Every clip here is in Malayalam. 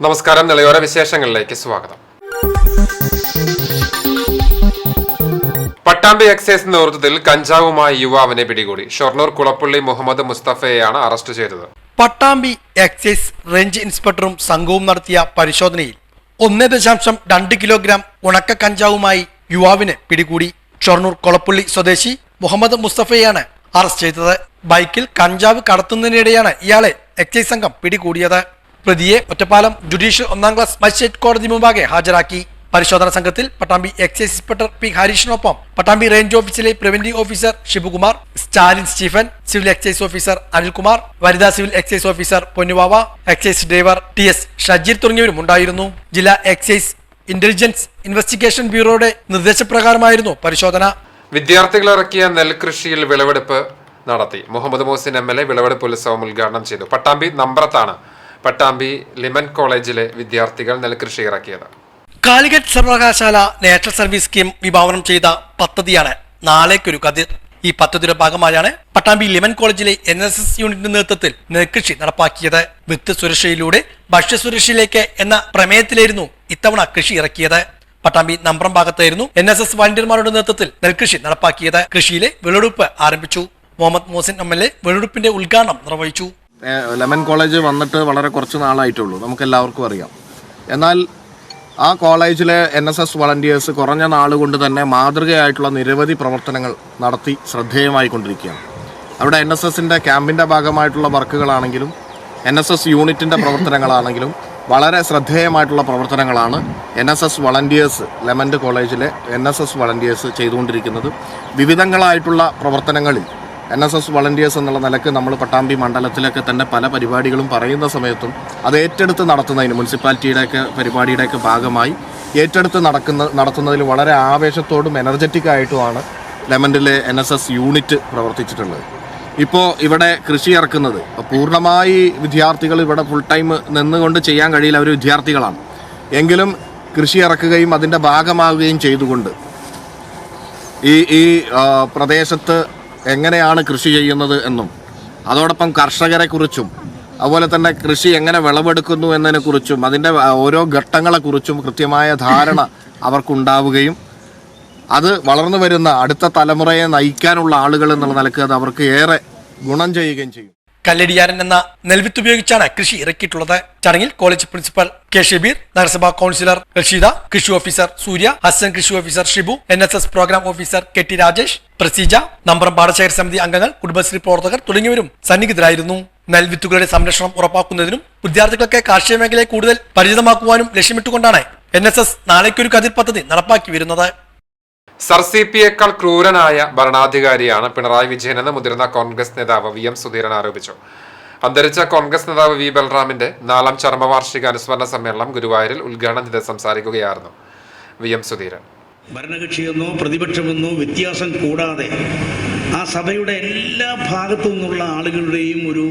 നമസ്കാരം. നിളയോര വിശേഷങ്ങളിലേക്ക് സ്വാഗതം. പട്ടാമ്പി എക്സൈസ് നേതൃത്വത്തിൽ കഞ്ചാവുമായി യുവാവിനെ പിടികൂടി. ഷൊർണൂർ കുളപ്പള്ളി മുഹമ്മദ് മുസ്തഫയെയാണ് അറസ്റ്റ് ചെയ്തത്. പട്ടാമ്പി എക്സൈസ് റേഞ്ച് ഇൻസ്പെക്ടറും സംഘവും നടത്തിയ പരിശോധനയിൽ 1.2 കിലോഗ്രാം ഉണക്ക കഞ്ചാവുമായി യുവാവിനെ പിടികൂടി. ഷൊർണൂർ കുളപ്പള്ളി സ്വദേശി മുഹമ്മദ് മുസ്തഫയെയാണ് അറസ്റ്റ് ചെയ്തത്. ബൈക്കിൽ കഞ്ചാവ് കടത്തുന്നതിനിടെയാണ് ഇയാളെ എക്സൈസ് സംഘം പിടികൂടിയത്. പ്രതിയെ ഒറ്റപ്പാലം ജുഡീഷ്യൽ 1ാം ക്ലാസ് മജിസ്ട്രേറ്റ് കോടതി മുമ്പാകെ ഹാജരാക്കി. പരിശോധനാ സംഘത്തിൽ പട്ടാമ്പി എക്സൈസ് ഇൻസ്പെക്ടർ പി ഹരീഷിനൊപ്പം പട്ടാമ്പി റേഞ്ച് ഓഫീസിലെ preventive officer Shibukumar, Stalin Stephen, civil excise officer Anilkumar, വനിതാ civil excise officer Ponnuvava, excise driver TS Shajeer തുടങ്ങിയവരും ഉണ്ടായിരുന്നു. ജില്ലാ എക്സൈസ് ഇന്റലിജൻസ് ഇൻവെസ്റ്റിഗേഷൻ ബ്യൂറോയുടെ നിർദ്ദേശപ്രകാരമായിരുന്നു പരിശോധന. വിദ്യാർത്ഥികൾ ഇറക്കിയ നെൽകൃഷിയിൽ വിളവെടുപ്പ് നടത്തി. മുഹമ്മദ് മോസിൻ MLA വിളവെടുപ്പ് ഉത്സവം ഉദ്ഘാടനം ചെയ്തു. പട്ടാമ്പി നമ്പ്രത്താണ് പട്ടാമ്പി ലിമൻ കോളേജിലെ വിദ്യാർത്ഥികൾ നെൽകൃഷി ഇറക്കിയത്. കാലിക്കറ്റ് സർവകലാശാല നാഷണൽ സർവീസ് സ്കീം വിഭാവനം ചെയ്ത പദ്ധതിയാണ് നാളേക്കൊരു കതിർ. ഈ പദ്ധതിയുടെ ഭാഗമായാണ് പട്ടാമ്പി ലിമൻ കോളേജിലെ NSS യൂണിറ്റിന്റെ നേതൃത്വത്തിൽ നെൽകൃഷി നടപ്പാക്കിയത്. വിത്ത് സുരക്ഷയിലൂടെ ഭക്ഷ്യസുരക്ഷയിലേക്ക് എന്ന പ്രമേയത്തിലായിരുന്നു ഇത്തവണ കൃഷി ഇറക്കിയത്. പട്ടാമ്പി നമ്പ്രം ഭാഗത്തായിരുന്നു NSS വളണ്ടിയർമാരുടെ നേതൃത്വത്തിൽ നെൽകൃഷി നടപ്പാക്കിയത്. കൃഷിയിലെ വിളവെടുപ്പ് ആരംഭിച്ചു. മുഹമ്മദ് മോസിൻ MLA വിളവെടുപ്പിന്റെ ഉദ്ഘാടനം നിർവഹിച്ചു. ലെമൺ കോളേജ് വന്നിട്ട് വളരെ കുറച്ച് നാളായിട്ടുള്ളൂ, നമുക്കെല്ലാവർക്കും അറിയാം. എന്നാൽ ആ കോളേജിലെ NSS വളണ്ടിയേഴ്സ് കുറഞ്ഞ നാളുകൊണ്ട് തന്നെ മാതൃകയായിട്ടുള്ള നിരവധി പ്രവർത്തനങ്ങൾ നടത്തി ശ്രദ്ധേയമായിക്കൊണ്ടിരിക്കുകയാണ്. അവിടെ NSSന്റെ ക്യാമ്പിൻ്റെ ഭാഗമായിട്ടുള്ള വർക്കുകളാണെങ്കിലും NSS യൂണിറ്റിൻ്റെ പ്രവർത്തനങ്ങളാണെങ്കിലും വളരെ ശ്രദ്ധേയമായിട്ടുള്ള പ്രവർത്തനങ്ങളാണ് NSS വളണ്ടിയേഴ്സ്, ലെമൻറ്റ് കോളേജിലെ NSS വളണ്ടിയേഴ്സ് ചെയ്തുകൊണ്ടിരിക്കുന്നത്. വിവിധങ്ങളായിട്ടുള്ള പ്രവർത്തനങ്ങളിൽ NSS വളണ്ടിയേഴ്സ് എന്നുള്ള നിലക്ക് നമ്മൾ പട്ടാമ്പി മണ്ഡലത്തിലൊക്കെ തന്നെ പല പരിപാടികളും പറയുന്ന സമയത്തും അത് ഏറ്റെടുത്ത് നടത്തുന്നതിന് മുനിസിപ്പാലിറ്റിയുടെയൊക്കെ പരിപാടിയുടെയൊക്കെ ഭാഗമായി ഏറ്റെടുത്ത് നടത്തുന്നതിൽ വളരെ ആവേശത്തോടും എനർജറ്റിക് ആയിട്ടുമാണ് ലെമൻറ്റിലെ NSS യൂണിറ്റ് പ്രവർത്തിച്ചിട്ടുള്ളത്. ഇപ്പോൾ ഇവിടെ കൃഷി ഇറക്കുന്നത് പൂർണ്ണമായി വിദ്യാർത്ഥികൾ ഇവിടെ ഫുൾ ടൈം നിന്നുകൊണ്ട് ചെയ്യാൻ കഴിയില്ല, അവർ വിദ്യാർത്ഥികളാണ്. എങ്കിലും കൃഷി ഇറക്കുകയും അതിൻ്റെ ഭാഗമാവുകയും ചെയ്തുകൊണ്ട് ഈ പ്രദേശത്ത് എങ്ങനെയാണ് കൃഷി ചെയ്യുന്നത് എന്നും അതോടൊപ്പം കർഷകരെക്കുറിച്ചും അതുപോലെ തന്നെ കൃഷി എങ്ങനെ വിളവെടുക്കുന്നു എന്നതിനെക്കുറിച്ചും അതിൻ്റെ ഓരോ ഘട്ടങ്ങളെക്കുറിച്ചും കൃത്യമായ ധാരണ അവർക്കുണ്ടാവുകയും അത് വളർന്നു വരുന്ന അടുത്ത തലമുറയെ നയിക്കാനുള്ള ആളുകൾ എന്നുള്ള നിലക്ക് അത് അവർക്ക് ഏറെ ഗുണം ചെയ്യുകയും ചെയ്യും. കല്ലടിയാരൻ എന്ന നെൽവിത്ത് ഉപയോഗിച്ചാണ് കൃഷി ഇറക്കിയിട്ടുള്ളത്. ചടങ്ങിൽ കോളേജ് പ്രിൻസിപ്പൽ K ഷബീർ, നഗരസഭാ കൗൺസിലർ റഷീദ, കൃഷി ഓഫീസർ സൂര്യ, അസിസ്റ്റന്റ് കൃഷി officer Shibu, NSS programme officer KT Rajesh, Praseeja, Nambram പാടശേഖര സമിതി അംഗങ്ങൾ, കുടുംബശ്രീ പ്രവർത്തകർ തുടങ്ങിയവരും സന്നിഹിതരായിരുന്നു. നെൽവിത്തുകളുടെ സംരക്ഷണം ഉറപ്പാക്കുന്നതിനും വിദ്യാർത്ഥികൾക്ക് കാർഷിക മേഖലയെ കൂടുതൽ പരിചിതമാക്കുവാനും ലക്ഷ്യമിട്ടുകൊണ്ടാണ് NSS നാളേക്കൊരു കതിർ പദ്ധതി നടപ്പാക്കി വരുന്നത്. SRCPയേക്കാൾ ക്രൂരനായ ഭരണാധികാരിയാണ് പിണറായി വിജയനെന്ന് മുതിർന്ന കോൺഗ്രസ് നേതാവ് VM സുധീരൻ ആരോപിച്ചു. അന്തരിച്ച കോൺഗ്രസ് നേതാവ് V ബൽറാമിന്റെ 4ാം ചരമവാർഷിക അനുസ്മരണ സമ്മേളനം ഗുരുവായൂരിൽ ഉദ്ഘാടനം ചെയ്ത് സംസാരിക്കുകയായിരുന്നു VM സുധീരൻ. ഭരണകക്ഷിയെന്നോ പ്രതിപക്ഷമെന്നോ വ്യത്യാസം കൂടാതെ ആ സഭയുടെ എല്ലാ ഭാഗത്തു നിന്നുള്ള ആളുകളുടെയും ഒരു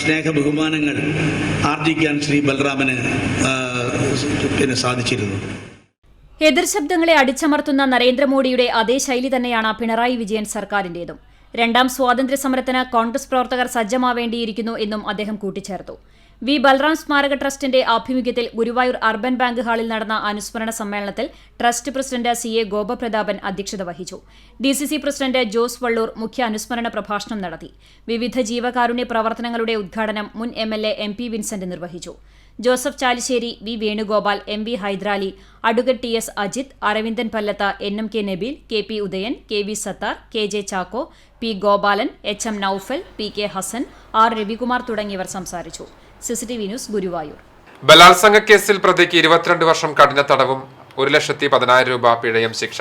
സ്നേഹ ബഹുമാനങ്ങൾ ആർജിക്കാൻ ശ്രീ ബൽറാമിന് സാധിച്ചിരുന്നു. എതിർശബ്ദങ്ങളെ അടിച്ചമർത്തുന്ന നരേന്ദ്രമോദിയുടെ അതേ ശൈലി തന്നെയാണ് പിണറായി വിജയൻ സർക്കാരിന്റേതും. 2ാം സ്വാതന്ത്ര്യ സമരത്തിന് കോൺഗ്രസ് പ്രവർത്തകർ സജ്ജമാവേണ്ടിയിരിക്കുന്നു എന്നും അദ്ദേഹം കൂട്ടിച്ചേർത്തു. V ബൽറാം സ്മാരക ട്രസ്റ്റിന്റെ ആഭിമുഖ്യത്തിൽ ഗുരുവായൂർ അർബൻ ബാങ്ക് ഹാളിൽ നടന്ന അനുസ്മരണ സമ്മേളനത്തിൽ ട്രസ്റ്റ് പ്രസിഡന്റ് CA ഗോപപ്രതാപൻ അധ്യക്ഷത വഹിച്ചു. DCC പ്രസിഡന്റ് ജോസ് വള്ളൂർ മുഖ്യ അനുസ്മരണ പ്രഭാഷണം നടത്തി. വിവിധ ജീവകാരുണ്യ പ്രവർത്തനങ്ങളുടെ ഉദ്ഘാടനം മുൻ MLA MP വിൻസെന്റ് നിർവഹിച്ചു. Joseph Chalissery, V Venugopal, MV Hyderali, advocate TS Ajith, Aravindan Pallath, NMK Nabeel, KP Udayan, KV Sathar, KJ Chacko, P Gopalan, HM Noufal, PK Hassan, R Ravikumar തുടങ്ങിയവർ സംസാരിച്ചു. CCTV news, Guruvayur. ബലാത്സംഗ കേസിൽ പ്രതിക്ക് 22 വർഷം കഠിന തടവും 1,10,000 രൂപ പിഴയും ശിക്ഷ.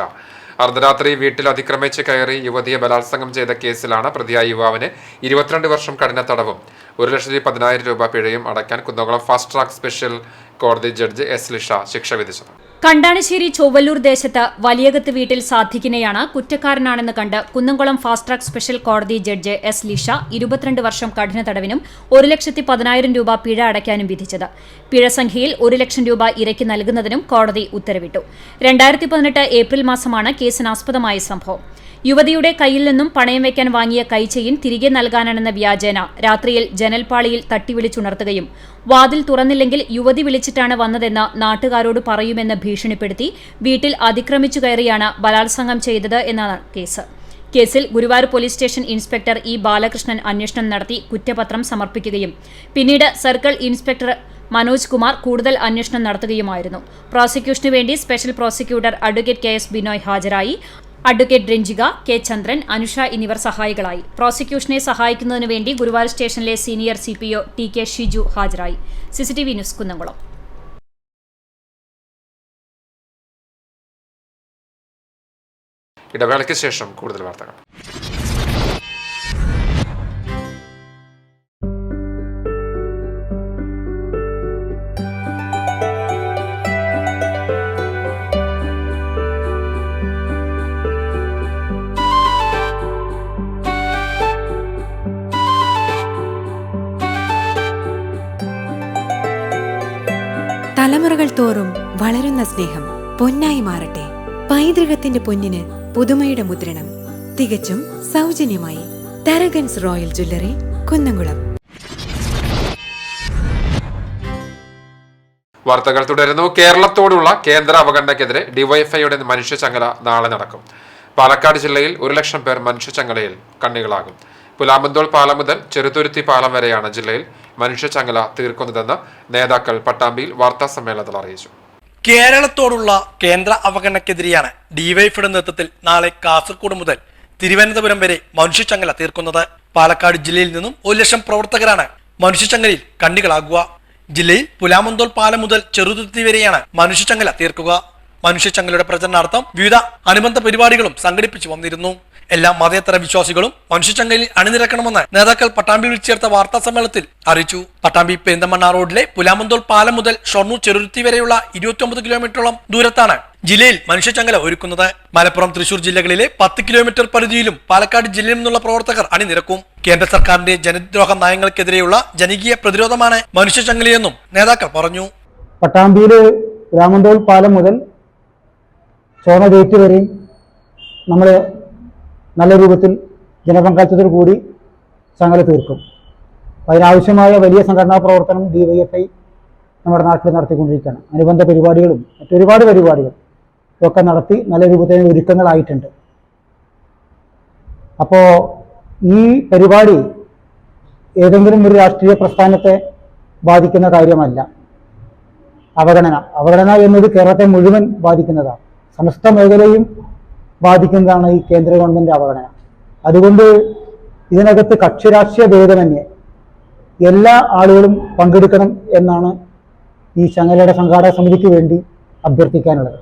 അർദ്ധരാത്രി വീട്ടിൽ അതിക്രമിച്ച് കയറി യുവതിയെ ബലാത്സംഗം ചെയ്ത കേസിലാണ് പ്രതിയായ യുവാവിന് 22 വർഷം കഠിന തടവും 1,10,000 രൂപ പിഴയും അടയ്ക്കാൻ കുന്നംകുളം ഫാസ്റ്റ് ട്രാക്ക് സ്പെഷ്യൽ കോടതി ജഡ്ജ് S ലിഷ ശിക്ഷ വിധിച്ചത്. കണ്ടാണശ്ശേരി ചൊവ്വല്ലൂർ ദേശത്ത് വലിയകത്ത് വീട്ടിൽ സാധിക്കിനെയാണ് കുറ്റക്കാരനാണെന്ന് കണ്ട് കുന്നംകുളം ഫാസ്റ്റ് ട്രാക്ക് സ്പെഷ്യൽ കോടതി ജഡ്ജ് എസ് ലിഷ 22 വർഷം കഠിന തടവിനും 1,10,000 രൂപ പിഴ അടയ്ക്കാനും വിധിച്ചത്. പിഴ സംഖ്യയിൽ 1 ലക്ഷം രൂപ ഇരയ്ക്ക് നൽകുന്നതിനും കോടതി ഉത്തരവിട്ടു. 2018 ഏപ്രിൽ മാസമാണ് കേസിനാസ്പദമായ സംഭവം. യുവതിയുടെ കയ്യിൽ നിന്നും പണയം വയ്ക്കാൻ വാങ്ങിയ കൈചെയിൻ തിരികെ നൽകാനാണെന്ന വ്യാജേന രാത്രിയിൽ ജനൽപ്പാളിയിൽ തട്ടിവിളിച്ചുണർത്തുകയും വാതിൽ തുറന്നില്ലെങ്കിൽ യുവതി വിളിച്ചിട്ടാണ് വന്നതെന്ന് നാട്ടുകാരോട് പറയുമെന്ന് ഭീഷണിപ്പെടുത്തി വീട്ടിൽ അതിക്രമിച്ചു കയറിയാണ് ബലാത്സംഗം ചെയ്തത് എന്നാണ് കേസ്. കേസിൽ Guruvayur police station inspector E Balakrishnan അന്വേഷണം നടത്തി കുറ്റപത്രം സമർപ്പിക്കുകയും പിന്നീട് സർക്കിൾ ഇൻസ്പെക്ടർ മനോജ് കുമാർ കൂടുതൽ അന്വേഷണം നടത്തുകയുമായിരുന്നു. പ്രോസിക്യൂഷനു വേണ്ടി special prosecutor advocate K S Binoy ഹാജരായി. അഡ്വക്കേറ്റ് രഞ്ജിക, കെ ചന്ദ്രൻ, അനുഷ എന്നിവർ സഹായികളായി. പ്രോസിക്യൂഷനെ സഹായിക്കുന്നതിനു വേണ്ടി ഗുരുവായൂർ സ്റ്റേഷനിലെ senior CPO T K Shiju ഹാജരായി. CCTV news Kunnamkulam. ഇടവേളയ്ക്ക് ശേഷം കൂടുതൽ വാർത്തകൾ. തലമുറകൾ തോറും വളരുന്ന സ്നേഹം പൊന്നായി മാറട്ടെ. പൈതൃകത്തിന്റെ പൊന്നിന് പുതുമയുടെ മുദ്രണം തികച്ചും സൗജന്യമായി. Tharakans royal jewellery, Kunnamkulam. വാർത്തകൾ തുടരുന്നു. കേരളത്തോടുള്ള കേന്ദ്ര അവഗണനയ്ക്കെതിരെ ഡിവൈഎഫ്ഐയുടെ മനുഷ്യചങ്ങല നാളെ നടക്കും. പാലക്കാട് ജില്ലയിൽ 1 ലക്ഷം പേർ മനുഷ്യചങ്ങലയിൽ കണ്ണികളാകും. പുലാമന്തോൾ പാലം മുതൽ ചെറുതുരുത്തി പാലം വരെയാണ് ജില്ലയിൽ മനുഷ്യചങ്ങല തീർക്കുന്നതെന്ന് നേതാക്കൾ പട്ടാമ്പിയിൽ വാർത്താ സമ്മേളനത്തിൽ അറിയിച്ചു. കേരളത്തോടുള്ള കേന്ദ്ര അവഗണനയ്ക്കെതിരെയാണ് ഡിവൈഎഫ്ഐയുടെ നേതൃത്വത്തിൽ നാളെ കാസർഗോഡ് മുതൽ തിരുവനന്തപുരം വരെ മനുഷ്യചങ്ങല തീർക്കുന്നത്. പാലക്കാട് ജില്ലയിൽ നിന്നും 1 ലക്ഷം പ്രവർത്തകരാണ് മനുഷ്യചങ്ങലയിൽ കണ്ണികളാകുക. ജില്ലയിൽ പുലാമന്തോൾ പാലം മുതൽ ചെറുതുരുത്തി വരെയാണ് മനുഷ്യചങ്ങല തീർക്കുക. മനുഷ്യചങ്ങലയുടെ പ്രചരണാർത്ഥം വിവിധ അനുബന്ധ പരിപാടികളും സംഘടിപ്പിച്ചു വന്നിരുന്നു. എല്ലാ മതേതര വിശ്വാസികളും മനുഷ്യചങ്ങലയിൽ അണിനിരക്കണമെന്ന് നേതാക്കൾ പട്ടാമ്പിയിൽ വിളിച്ചു ചേർത്ത വാർത്താ സമ്മേളനത്തിൽ അറിയിച്ചു. പട്ടാമ്പി പെരിന്തമണ്ണ റോഡിലെ പുലാമന്തോൾ പാലം മുതൽ ഷൊർണൂർ ചെറുരുത്തി വരെയുള്ള 29 കിലോമീറ്ററോളം ദൂരത്താണ് ജില്ലയിൽ മനുഷ്യചങ്ങല ഒരുക്കുന്നത്. മലപ്പുറം, തൃശൂർ ജില്ലകളിലെ 10 കിലോമീറ്റർ പരിധിയിലും പാലക്കാട് ജില്ലയിൽ നിന്നുള്ള പ്രവർത്തകർ അണിനിരക്കും. കേന്ദ്ര സർക്കാരിന്റെ ജനദ്രോഹ നയങ്ങൾക്കെതിരെയുള്ള ജനകീയ പ്രതിരോധമാണ് മനുഷ്യചങ്ങലയെന്നും നേതാക്കൾ പറഞ്ഞു. പട്ടാമ്പിയില് പുലാമന്തോൾ പാലം മുതൽ ചോണ ഗേറ്റ് വരെയും നമ്മൾ നല്ല രൂപത്തിൽ ജനപങ്കാളിത്തത്തോടു കൂടി ചങ്ങല തീർക്കും. അതിനാവശ്യമായ വലിയ സംഘടനാ പ്രവർത്തനം ഡിവൈഎഫ്ഐ നമ്മുടെ നാട്ടിൽ നടത്തിക്കൊണ്ടിരിക്കുകയാണ്. അനുബന്ധ പരിപാടികളും മറ്റൊരുപാട് പരിപാടികൾ ഒക്കെ നടത്തി നല്ല രൂപത്തിൽ ഒരുക്കങ്ങളായിട്ടുണ്ട്. അപ്പോൾ ഈ പരിപാടി ഏതെങ്കിലും ഒരു രാഷ്ട്രീയ പ്രസ്ഥാനത്തെ ബാധിക്കുന്ന കാര്യമല്ല. അവഗണന എന്നത് കേരളത്തെ മുഴുവൻ ബാധിക്കുന്നതാണ്. സമസ്ത മേഖലയും ബാധിക്കുന്നതാണ് ഈ കേന്ദ്ര ഗവൺമെന്റ് അവഗണന. അതുകൊണ്ട് ഇതിനകത്ത് കക്ഷി രാഷ്ട്രീയ ഭേദമന്യേ എല്ലാ ആളുകളും പങ്കെടുക്കണം എന്നാണ് ഈ ചങ്ങലയുടെ സംഘാടക സമിതിക്ക് വേണ്ടി അഭ്യർത്ഥിക്കാനുള്ളത്.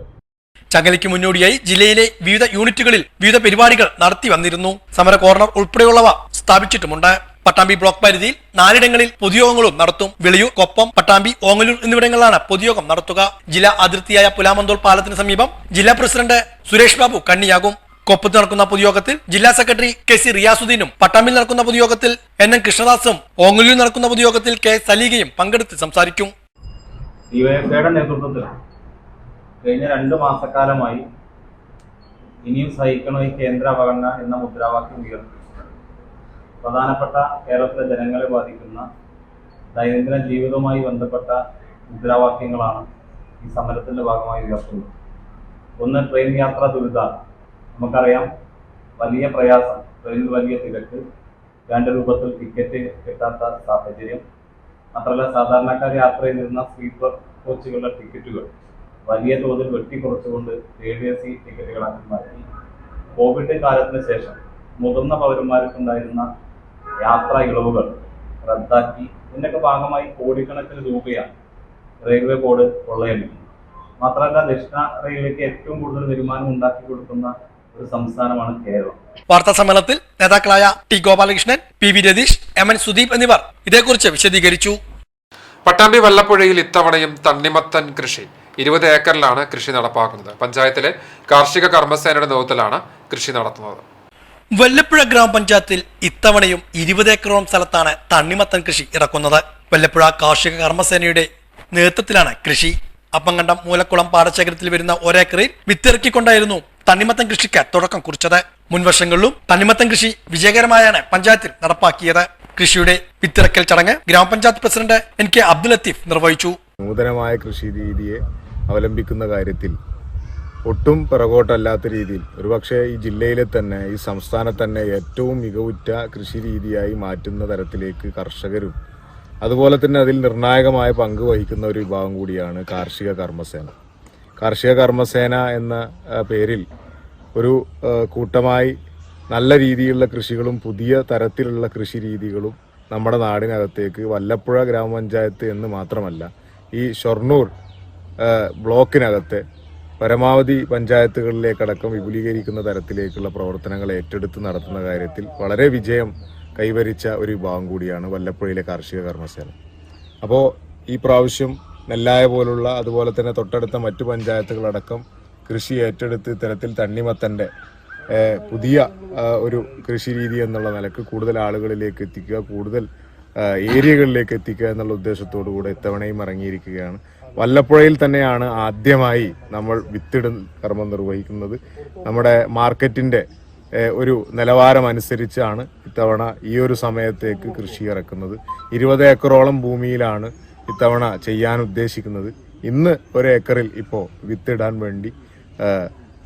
ചങ്ങലയ്ക്ക് മുന്നോടിയായി ജില്ലയിലെ വിവിധ യൂണിറ്റുകളിൽ വിവിധ പരിപാടികൾ നടത്തി വന്നിരുന്നു. സമര കോർണർ ഉൾപ്പെടെയുള്ളവ സ്ഥാപിച്ചിട്ടുമുണ്ട്. പട്ടാമ്പി ബ്ലോക്ക് പരിധിയിൽ 4 ഇടങ്ങളിൽ പൊതുയോഗങ്ങളും നടത്തും. വിളിയൂർ, കൊപ്പം, പട്ടാമ്പി, ഓങ്ങല്ലൂർ എന്നിവിടങ്ങളിലാണ് പൊതുയോഗം നടത്തുക. ജില്ലാ അതിർത്തിയായ പുലാമന്തോൾ പാലത്തിന് സമീപം ജില്ലാ പ്രസിഡന്റ് സുരേഷ് ബാബു കണ്ണിയാകും. കൊപ്പത്ത് നടക്കുന്ന പൊതുയോഗത്തിൽ ജില്ലാ സെക്രട്ടറി KC റിയാസുദ്ദീനും, പട്ടാമ്പിയിൽ നടക്കുന്ന പൊതുയോഗത്തിൽ NN കൃഷ്ണദാസും, ഓങ്ങല്ലൂരിൽ നടക്കുന്ന പൊതുയോഗത്തിൽ K സലീഗയും പങ്കെടുത്ത് സംസാരിക്കും. ഡിവൈഎഫ്ഐയുടെ നേതൃത്വത്തിൽ കഴിഞ്ഞ 2 മാസക്കാലമായി ഇനിയും സഹിക്കണോ ഈ കേന്ദ്ര അവഗണന എന്ന മുദ്രാവാക്യം ഉയർത്തി പ്രധാനപ്പെട്ട കേരളത്തിലെ ജനങ്ങളെ ബാധിക്കുന്ന ദൈനംദിന ജീവിതവുമായി ബന്ധപ്പെട്ട മുദ്രാവാക്യങ്ങളാണ് ഈ സമരത്തിന്റെ ഭാഗമായി ഉയർത്തുന്നത്. ഒന്ന്, ട്രെയിൻ യാത്രാ ദുരിതമാണ്. നമുക്കറിയാം, വലിയ പ്രയാസം, ട്രെയിനിൽ വലിയ തിരക്ക്, വേണ്ട രൂപത്തിൽ ടിക്കറ്റ് കിട്ടാത്ത സാഹചര്യം. മാത്രമല്ല, സാധാരണക്കാർ യാത്ര ചെയ്തിരുന്ന സ്ലീപ്പർ കോച്ചുകളുടെ ടിക്കറ്റുകൾ വലിയ തോതിൽ വെട്ടിക്കുറച്ചുകൊണ്ട് AC ടിക്കറ്റുകളാക്കി മാറ്റി. കോവിഡ് കാലത്തിന് ശേഷം മുതിർന്ന പൗരന്മാർക്കുണ്ടായിരുന്ന യാത്രാ ഇളവുകൾ റദ്ദാക്കി. ഇതിൻ്റെയൊക്കെ ഭാഗമായി കോടിക്കണക്കിന് രൂപയാണ് റെയിൽവേ ബോർഡ് കൊള്ളയടിക്കുന്നത്. മാത്രമല്ല, ദക്ഷിണ റെയിൽവേക്ക് ഏറ്റവും കൂടുതൽ വരുമാനം ഉണ്ടാക്കി കൊടുക്കുന്ന ഒരു സംസ്ഥാനമാണ് കേരളം. വാർത്താ സമ്മേളനത്തിൽ നേതാക്കളായ T Gopalakrishnan, PV Ratheesh, MN Sudeep എന്നിവർ ഇതേക്കുറിച്ച് വിശദീകരിച്ചു. പട്ടാമ്പി വല്ലപ്പുഴയിൽ ഇത്തവണയും തണ്ണിമത്തൻ കൃഷി 20 ഏക്കറിലാണ് കൃഷി നടപ്പാക്കുന്നത്. പഞ്ചായത്തിലെ കാർഷിക കർമ്മസേനയുടെ നേതൃത്വത്തിലാണ് കൃഷി നടത്തുന്നത്. വല്ലപ്പുഴ ഗ്രാമപഞ്ചായത്തിൽ ഇത്തവണയും 20 ഏക്കറോളം സ്ഥലത്താണ് തണ്ണിമത്തൻ കൃഷി ഇറക്കുന്നത്. വല്ലപ്പുഴ കാർഷിക കർമ്മസേനയുടെ നേതൃത്വത്തിലാണ് കൃഷി. അപ്പങ്കണ്ടം മൂലക്കുളം പാടശേഖരത്തിൽ വരുന്ന ഒരേക്കറിൽ വിത്തിറക്കിക്കൊണ്ടായിരുന്നു തണ്ണിമത്തൻ കൃഷിക്ക് തുടക്കം കുറിച്ചത്. മുൻവർഷങ്ങളിലും തണ്ണിമത്തൻ കൃഷി വിജയകരമായാണ് പഞ്ചായത്തിൽ നടപ്പാക്കിയത്. കൃഷിയുടെ വിത്തിറക്കൽ ചടങ്ങ് ഗ്രാമപഞ്ചായത്ത് പ്രസിഡന്റ് NK അബ്ദുൽ ലത്തീഫ് നിർവഹിച്ചു. നൂതനമായ കൃഷി രീതിയെ അവലംബിക്കുന്ന കാര്യത്തിൽ ഒട്ടും പിറകോട്ടല്ലാത്ത രീതിയിൽ ഒരുപക്ഷെ ഈ ജില്ലയിലെ തന്നെ ഈ സംസ്ഥാനത്ത് തന്നെ ഏറ്റവും മികവുറ്റ കൃഷി രീതിയായി മാറ്റുന്ന തരത്തിലേക്ക് കർഷകരും അതുപോലെ തന്നെ അതിൽ നിർണായകമായ പങ്ക് വഹിക്കുന്ന ഒരു വിഭാഗം കൂടിയാണ് കാർഷിക കർമ്മസേന. കാർഷിക കർമ്മസേന എന്ന പേരിൽ ഒരു കൂട്ടമായി നല്ല രീതിയിലുള്ള കൃഷികളും പുതിയ തരത്തിലുള്ള കൃഷി രീതികളും നമ്മുടെ നാടിനകത്തേക്ക് വല്ലപ്പുഴ ഗ്രാമപഞ്ചായത്ത് എന്ന് മാത്രമല്ല ഈ ഷൊർണൂർ ബ്ലോക്കിനകത്തെ പരമാവധി പഞ്ചായത്തുകളിലേക്കടക്കം വിപുലീകരിക്കുന്ന തരത്തിലേക്കുള്ള പ്രവർത്തനങ്ങൾ ഏറ്റെടുത്ത് നടത്തുന്ന കാര്യത്തിൽ വളരെ വിജയം കൈവരിച്ച ഒരു വിഭാഗം കൂടിയാണ് വല്ലപ്പുഴയിലെ കാർഷിക കർമ്മസേന. അപ്പോൾ ഈ പ്രാവശ്യം നെല്ലായ പോലുള്ള അതുപോലെ തന്നെ തൊട്ടടുത്ത മറ്റു പഞ്ചായത്തുകളടക്കം കൃഷി ഏറ്റെടുത്ത് ഇത്തരത്തിൽ തണ്ണിമത്തൻ്റെ പുതിയ ഒരു കൃഷി രീതി എന്നുള്ള നിലക്ക് കൂടുതൽ ആളുകളിലേക്ക് എത്തിക്കുക, കൂടുതൽ ഏരിയകളിലേക്ക് എത്തിക്കുക എന്നുള്ള ഉദ്ദേശത്തോടു കൂടെ ഇത്തവണയും ഇറങ്ങിയിരിക്കുകയാണ്. വല്ലപ്പുഴയിൽ തന്നെയാണ് ആദ്യമായി നമ്മൾ വിത്തിടൽ കർമ്മം നിർവഹിക്കുന്നത്. നമ്മുടെ മാർക്കറ്റിൻ്റെ ഒരു നിലവാരം അനുസരിച്ചാണ് ഇത്തവണ ഈ ഒരു സമയത്തേക്ക് കൃഷി ഇറക്കുന്നത്. 20 ഏക്കറോളം ഭൂമിയിലാണ് ഇത്തവണ ചെയ്യാൻ ഉദ്ദേശിക്കുന്നത്. ഇന്ന് 1 ഏക്കറിൽ ഇപ്പോൾ വിത്തിടാൻ വേണ്ടി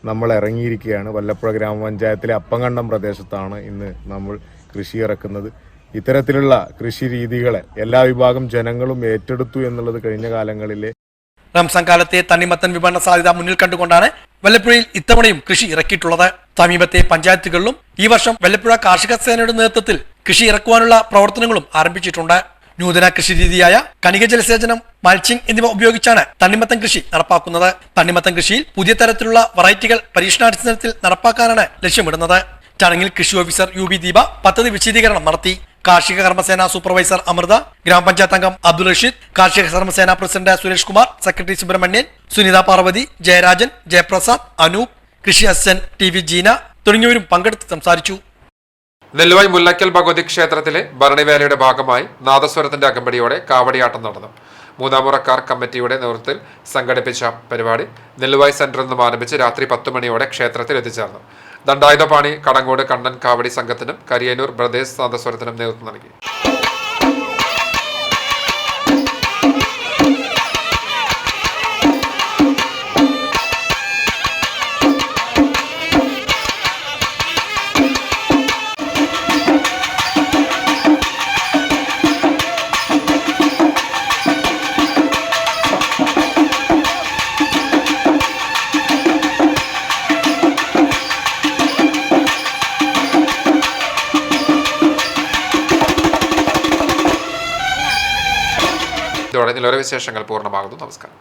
നമ്മൾ ഇറങ്ങിയിരിക്കുകയാണ്. വല്ലപ്പുഴ ഗ്രാമപഞ്ചായത്തിലെ അപ്പങ്കണ്ടം പ്രദേശത്താണ് ഇന്ന് നമ്മൾ കൃഷി ഇറക്കുന്നത്. ഇത്തരത്തിലുള്ള കൃഷി രീതികളെ എല്ലാ വിഭാഗം ജനങ്ങളും ഏറ്റെടുത്തു എന്നുള്ളത് കഴിഞ്ഞ കാലങ്ങളിലെ റംസാൻ കാലത്തെ തണ്ണിമത്തൻ വിപണന സാധ്യത മുന്നിൽ കണ്ടുകൊണ്ടാണ് വല്ലപ്പുഴയിൽ ഇത്തവണയും കൃഷി ഇറക്കിയിട്ടുള്ളത്. സമീപത്തെ പഞ്ചായത്തുകളിലും ഈ വർഷം വല്ലപ്പുഴ കാർഷിക സേനയുടെ നേതൃത്വത്തിൽ കൃഷി ഇറക്കുവാനുള്ള പ്രവർത്തനങ്ങളും ആരംഭിച്ചിട്ടുണ്ട്. നൂതന കൃഷി രീതിയായ കണിക ജലസേചനം, മൾച്ചിങ് എന്നിവ ഉപയോഗിച്ചാണ് തണ്ണിമത്തൻ കൃഷി നടപ്പാക്കുന്നത്. തണ്ണിമത്തൻ കൃഷിയിൽ പുതിയ തരത്തിലുള്ള വെറൈറ്റികൾ പരീക്ഷണാടിസ്ഥാനത്തിൽ നടപ്പാക്കാനാണ് ലക്ഷ്യമിടുന്നത്. ചടങ്ങിൽ കൃഷി ഓഫീസർ UB ദീപ പദ്ധതി വിശദീകരണം നടത്തി. കാർഷിക കർമ്മസേന സൂപ്പർവൈസർ അമൃത, ഗ്രാമപഞ്ചായത്ത് അംഗം അബ്ദുൾ റഷീദ്, കാർഷിക കർമ്മസേന പ്രസിഡന്റ് സുരേഷ് കുമാർ, സെക്രട്ടറി സുബ്രഹ്മണ്യൻ, സുനിത പാർവതി, ജയരാജൻ, ജയപ്രസാദ്, അനൂപ്, കൃഷി അസിസ്റ്റന്റ് TV ജീന തുടങ്ങിയവരും പങ്കെടുത്ത് സംസാരിച്ചു. നെല്ലുവായ് മുല്ലക്കൽ ഭഗവതി ക്ഷേത്രത്തിലെ ഭരണിവേലയുടെ ഭാഗമായി നാദസ്വരത്തിന്റെ അകമ്പടിയോടെ കാവടിയാട്ടം നടന്നു. മൂന്നാമുറക്കാർ കമ്മിറ്റിയുടെ നേതൃത്വത്തിൽ സംഘടിപ്പിച്ച പരിപാടി നെല്ലുവായ് സെന്ററിൽ നിന്നും ആരംഭിച്ച് രാത്രി 10 മണിയോടെ ക്ഷേത്രത്തിൽ എത്തിച്ചേർന്നു. ദണ്ഡായുധപാണി കടങ്ങോട് കണ്ണൻ കാവടി സംഘത്തിനും കരിയന്നൂർ ബ്രദേഴ്സ് നാദസ്വരത്തിനും നേതൃത്വം നൽകി. ഇതോടെ നിലവിലെ വിശേഷങ്ങൾ പൂർണ്ണമാകുന്നു. നമസ്കാരം.